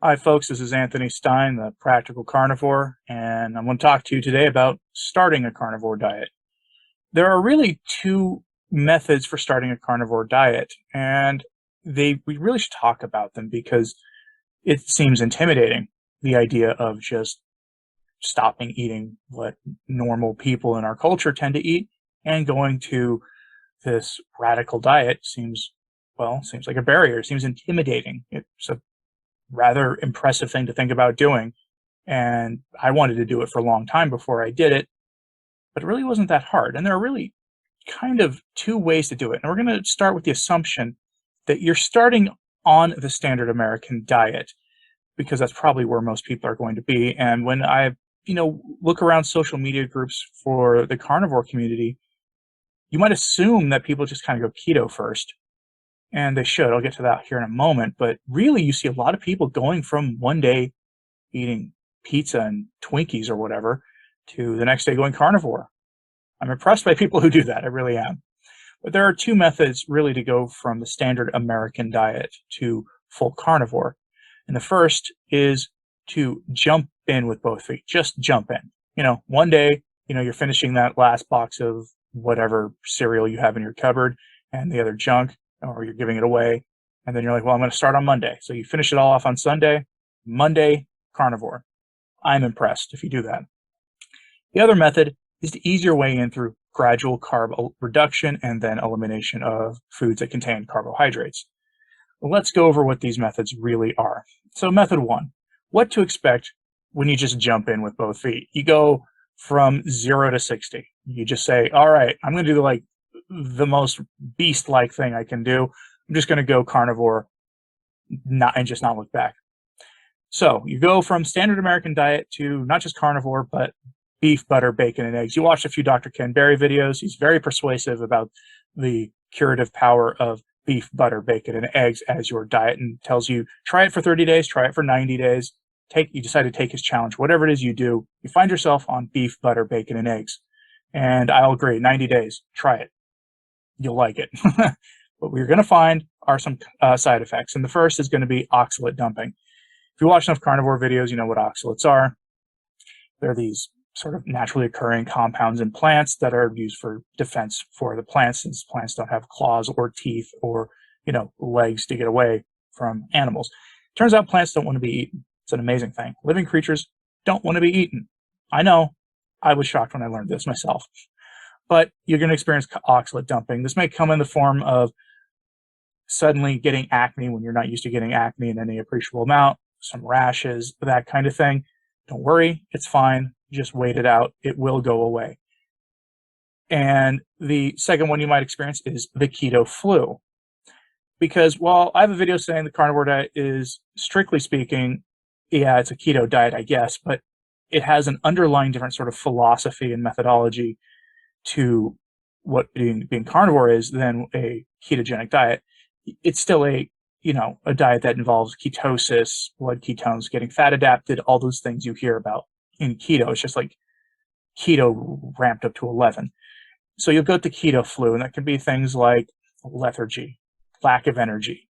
Hi, folks. This is Anthony Stine, the Practical Carnivore, and I'm going to talk to you today about starting a carnivore diet. There are really two methods for starting a carnivore diet, and we really should talk about them because it seems intimidating, the idea of just stopping eating what normal people in our culture tend to eat and going to this radical diet seems like a barrier. It seems intimidating. It's a rather impressive thing to think about doing. And I wanted to do it for a long time before I did it, but it really wasn't that hard. And there are really kind of two ways to do it. And we're going to start with the assumption that you're starting on the standard American diet, because that's probably where most people are going to be. And when I look around social media groups for the carnivore community, you might assume that people just kind of go keto first, and they should. I'll get to that here in a moment. But really, you see a lot of people going from one day eating pizza and Twinkies or whatever to the next day going carnivore. I'm impressed by people who do that. I really am. But there are two methods really to go from the standard American diet to full carnivore. And the first is to jump in with both feet. Just jump in. One day, you're finishing that last box of whatever cereal you have in your cupboard and the other junk, or you're giving it away. And then you're like, well, I'm going to start on Monday. So you finish it all off on Sunday. Monday, carnivore. I'm impressed if you do that. The other method is to ease your way in through gradual carb reduction and then elimination of foods that contain carbohydrates. Let's go over what these methods really are. So method one, what to expect when you just jump in with both feet. You go from 0 to 60. You just say, all right, I'm going to do the most beast-like thing I can do. I'm just going to go carnivore and just not look back. So you go from standard American diet to not just carnivore, but beef, butter, bacon, and eggs. You watched a few Dr. Ken Berry videos. He's very persuasive about the curative power of beef, butter, bacon, and eggs as your diet, and tells you, try it for 30 days, try it for 90 days. You decide to take his challenge. Whatever it is you do, you find yourself on beef, butter, bacon, and eggs. And I'll agree, 90 days, try it. You'll like it. What we're going to find are some side effects. And the first is going to be oxalate dumping. If you watch enough carnivore videos, you know what oxalates are. They're these sort of naturally occurring compounds in plants that are used for defense for the plants, since plants don't have claws or teeth or, legs to get away from animals. Turns out plants don't want to be eaten. It's an amazing thing. Living creatures don't want to be eaten. I know. I was shocked when I learned this myself. But you're going to experience oxalate dumping. This may come in the form of suddenly getting acne when you're not used to getting acne in any appreciable amount, some rashes, that kind of thing. Don't worry, it's fine. Just wait it out. It will go away. And the second one you might experience is the keto flu. Because while I have a video saying the carnivore diet is, strictly speaking, yeah, it's a keto diet, I guess, but it has an underlying different sort of philosophy and methodology to what being carnivore is than a ketogenic diet. It's still a diet that involves ketosis, blood ketones, getting fat adapted, all those things you hear about in keto. It's just like keto ramped up to 11. So you'll go to keto flu, and that can be things like lethargy, lack of energy,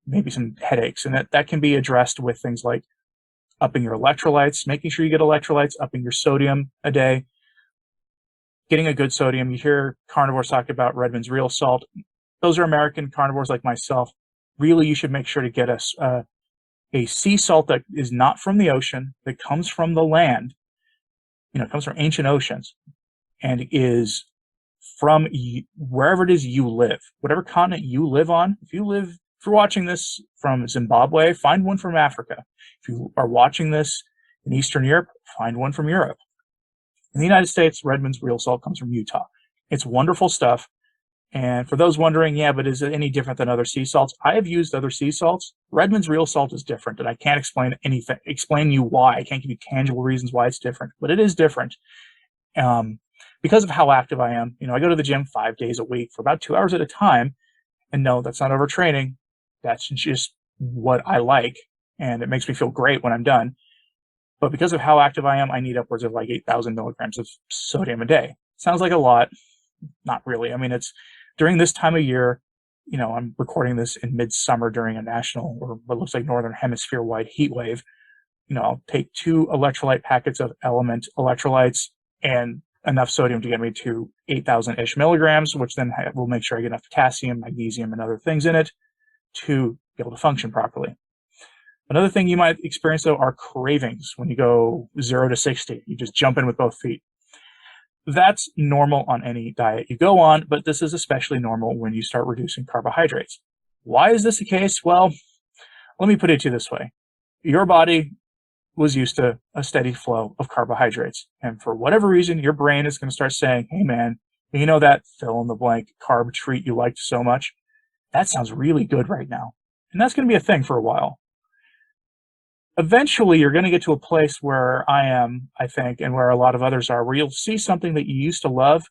maybe some headaches. And that can be addressed with things like upping your electrolytes, making sure you get electrolytes, upping your sodium a day, getting a good sodium. You hear carnivores talk about Redmond's real salt. Those are American carnivores like myself. Really, you should make sure to get a sea salt that is not from the ocean, that comes from the land. It comes from ancient oceans, and is from wherever it is you live, whatever continent you live on. If you're watching this from Zimbabwe, find one from Africa. If you are watching this in Eastern Europe, find one from Europe. In the United States, Redmond's real salt comes from Utah. It's wonderful stuff. And for those wondering, yeah, but is it any different than other sea salts? I have used other sea salts. Redmond's real salt is different, and I can't explain you why. I can't give you tangible reasons why it's different, but it is different. Because of how active I am. I go to the gym 5 days a week for about 2 hours at a time. And no, that's not overtraining. That's just what I like. And it makes me feel great when I'm done. But because of how active I am, I need upwards of 8,000 milligrams of sodium a day. Sounds like a lot. Not really. I mean, it's during this time of year, I'm recording this in midsummer during a national or what looks like northern hemisphere wide heat wave. I'll take 2 electrolyte packets of element electrolytes and enough sodium to get me to 8,000-ish milligrams, which then will make sure I get enough potassium, magnesium, and other things in it to be able to function properly. Another thing you might experience, though, are cravings when you go 0 to 60. You just jump in with both feet. That's normal on any diet you go on, but this is especially normal when you start reducing carbohydrates. Why is this the case? Well, let me put it to you this way. Your body was used to a steady flow of carbohydrates. And for whatever reason, your brain is going to start saying, hey man, that fill in the blank carb treat you liked so much? That sounds really good right now. And that's going to be a thing for a while. Eventually, you're going to get to a place where I am, I think, and where a lot of others are, where you'll see something that you used to love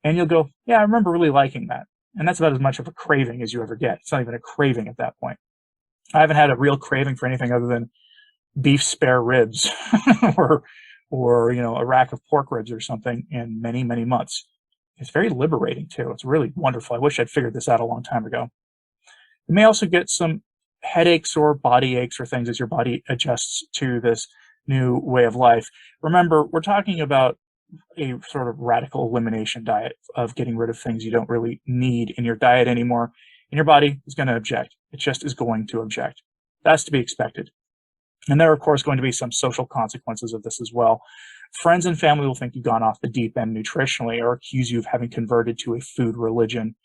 and you'll go, yeah, I remember really liking that. And that's about as much of a craving as you ever get. It's not even a craving at that point. I haven't had a real craving for anything other than beef spare ribs or a rack of pork ribs or something in many, many months. It's very liberating too. It's really wonderful. I wish I'd figured this out a long time ago. You may also get some headaches or body aches or things as your body adjusts to this new way of life. Remember, we're talking about a sort of radical elimination diet of getting rid of things you don't really need in your diet anymore, and your body is going to object. It just is going to object. That's to be expected. And there are, of course, going to be some social consequences of this as well. Friends and family will think you've gone off the deep end nutritionally or accuse you of having converted to a food religion.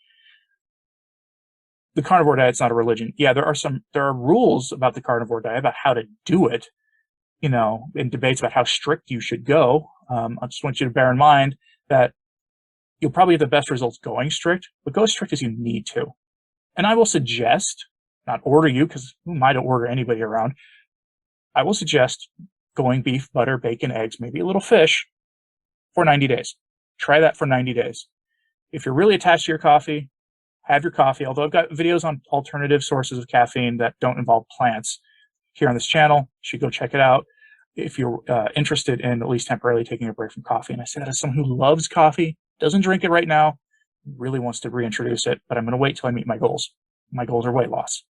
The carnivore diet's not a religion. Yeah, there are rules about the carnivore diet, about how to do it, in debates about how strict you should go. I just want you to bear in mind that you'll probably have the best results going strict, but go as strict as you need to. And I will suggest, not order you, because who am I to order anybody around? I will suggest going beef, butter, bacon, eggs, maybe a little fish for 90 days. Try that for 90 days. If you're really attached to your coffee, have your coffee, although I've got videos on alternative sources of caffeine that don't involve plants here on this channel. You should go check it out if you're interested in at least temporarily taking a break from coffee. And I say that as someone who loves coffee, doesn't drink it right now, really wants to reintroduce it, but I'm going to wait till I meet my goals. My goals are weight loss.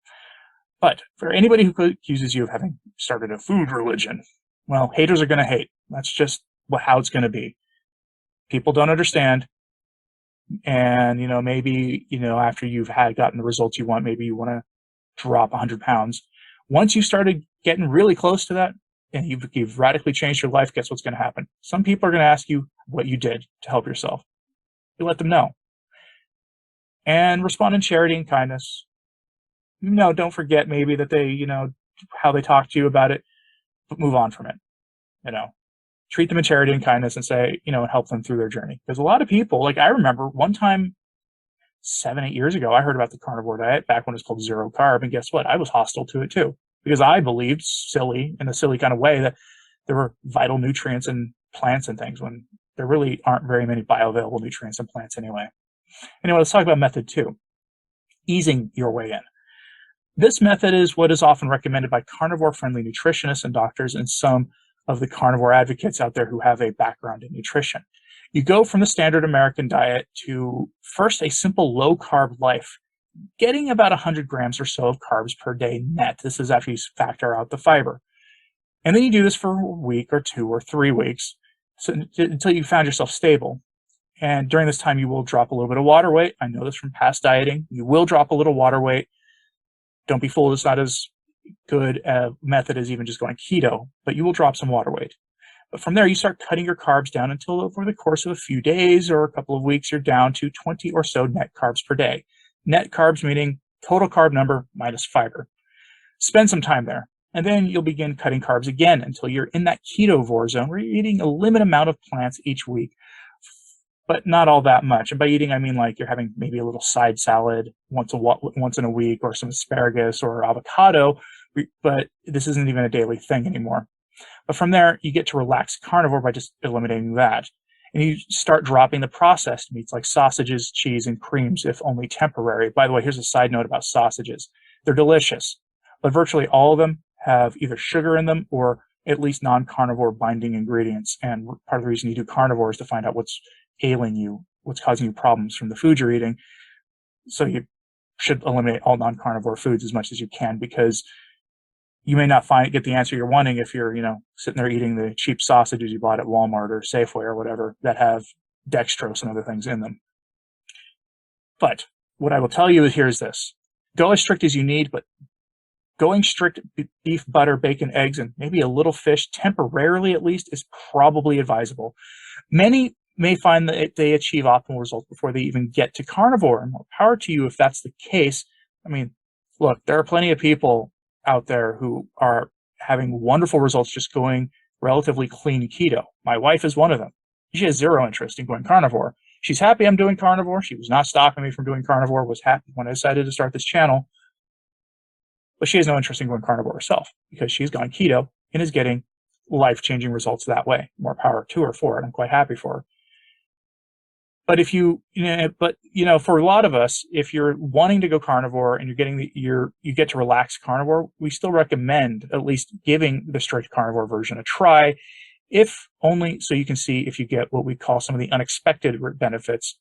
But for anybody who accuses you of having started a food religion, well, haters are going to hate. That's just how it's going to be. People don't understand. And, maybe, after you've gotten the results you want, maybe you want to drop 100 pounds. Once you started getting really close to that and you've radically changed your life, guess what's going to happen? Some people are going to ask you what you did to help yourself. You let them know. And respond in charity and kindness. Don't forget maybe that they, how they talk to you about it, but move on from it. Treat them in charity and kindness and say, and help them through their journey. Because a lot of people, like I remember one time 7-8 years ago, I heard about the carnivore diet back when it was called zero carb. And guess what? I was hostile to it too, because I believed in a silly kind of way that there were vital nutrients in plants and things when there really aren't very many bioavailable nutrients in plants anyway. Anyway, let's talk about method 2, easing your way in. This method is what is often recommended by carnivore-friendly nutritionists and doctors and some of the carnivore advocates out there who have a background in nutrition. You go from the standard American diet to first a simple low-carb life, getting about 100 grams or so of carbs per day net. This is after you factor out the fiber. And then you do this for a week or 2 or 3 weeks until you found yourself stable. And during this time, you will drop a little bit of water weight. I know this from past dieting. You will drop a little water weight. Don't be fooled, it's not as good a method as even just going keto, but you will drop some water weight. But from there, you start cutting your carbs down until over the course of a few days or a couple of weeks, you're down to 20 or so net carbs per day. Net carbs meaning total carb number minus fiber. Spend some time there, and then you'll begin cutting carbs again until you're in that ketovore zone where you're eating a limited amount of plants each week, but not all that much. And by eating, I mean like you're having maybe a little side salad once in a week or some asparagus or avocado, but this isn't even a daily thing anymore. But from there, you get to relaxed carnivore by just eliminating that. And you start dropping the processed meats like sausages, cheese, and creams, if only temporary. By the way, here's a side note about sausages. They're delicious, but virtually all of them have either sugar in them or at least non-carnivore binding ingredients. And part of the reason you do carnivore is to find out what's ailing you, what's causing you problems from the food you're eating. So you should eliminate all non-carnivore foods as much as you can, because you may not get the answer you're wanting if you're, sitting there eating the cheap sausages you bought at Walmart or Safeway or whatever that have dextrose and other things in them. But what I will tell you here is this: go as strict as you need, but going strict beef, butter, bacon, eggs, and maybe a little fish, temporarily at least, is probably advisable. Many may find that they achieve optimal results before they even get to carnivore, and more power to you if that's the case. I mean, look, there are plenty of people out there who are having wonderful results just going relatively clean keto. My wife is one of them. She has zero interest in going carnivore. She's happy I'm doing carnivore. She was not stopping me from doing carnivore, was happy when I decided to start this channel. But she has no interest in going carnivore herself because she's gone keto and is getting life-changing results that way. More power to her for it. I'm quite happy for her. But if for a lot of us, if you're wanting to go carnivore and you're getting you get to relax carnivore, we still recommend at least giving the strict carnivore version a try, if only so you can see if you get what we call some of the unexpected benefits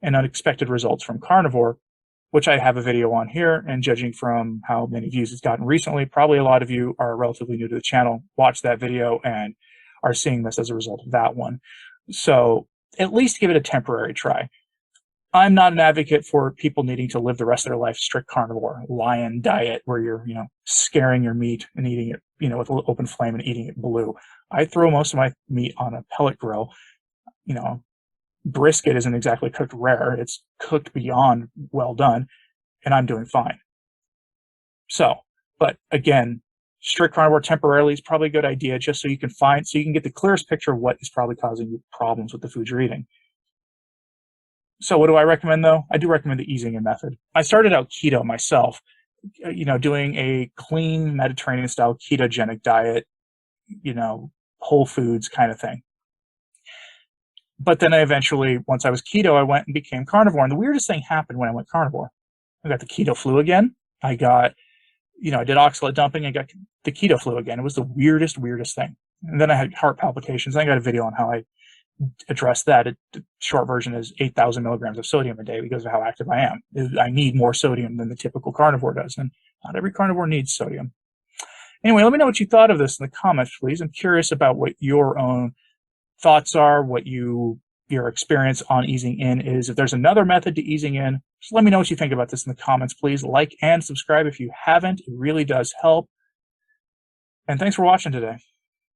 and unexpected results from carnivore, which I have a video on here. And judging from how many views it's gotten recently, probably a lot of you are relatively new to the channel, watch that video and are seeing this as a result of that one. So at least give it a temporary try. I'm not an advocate for people needing to live the rest of their life strict carnivore, lion diet, where you're, scaring your meat and eating it, with an open flame and eating it blue. I throw most of my meat on a pellet grill. Brisket isn't exactly cooked rare. It's cooked beyond well done, and I'm doing fine. So, but again, strict carnivore temporarily is probably a good idea, just so you can get the clearest picture of what is probably causing you problems with the food you're eating. So what do I recommend, though? I do recommend the easing in method. I started out keto myself, doing a clean Mediterranean-style ketogenic diet, whole foods kind of thing. But then I eventually, once I was keto, I went and became carnivore. And the weirdest thing happened when I went carnivore. I got the keto flu again. I got, I did oxalate dumping. I got the keto flu again. It was the weirdest thing. And then I had heart palpitations. I got a video on how I addressed that. The short version is 8,000 milligrams of sodium a day because of how active I am. I need more sodium than the typical carnivore does. And not every carnivore needs sodium. Anyway, let me know what you thought of this in the comments, please. I'm curious about what your own thoughts are, what your experience on easing in is. If there's another method to easing in, just let me know what you think about this in the comments, please. Like and subscribe if you haven't. It really does help. And thanks for watching today.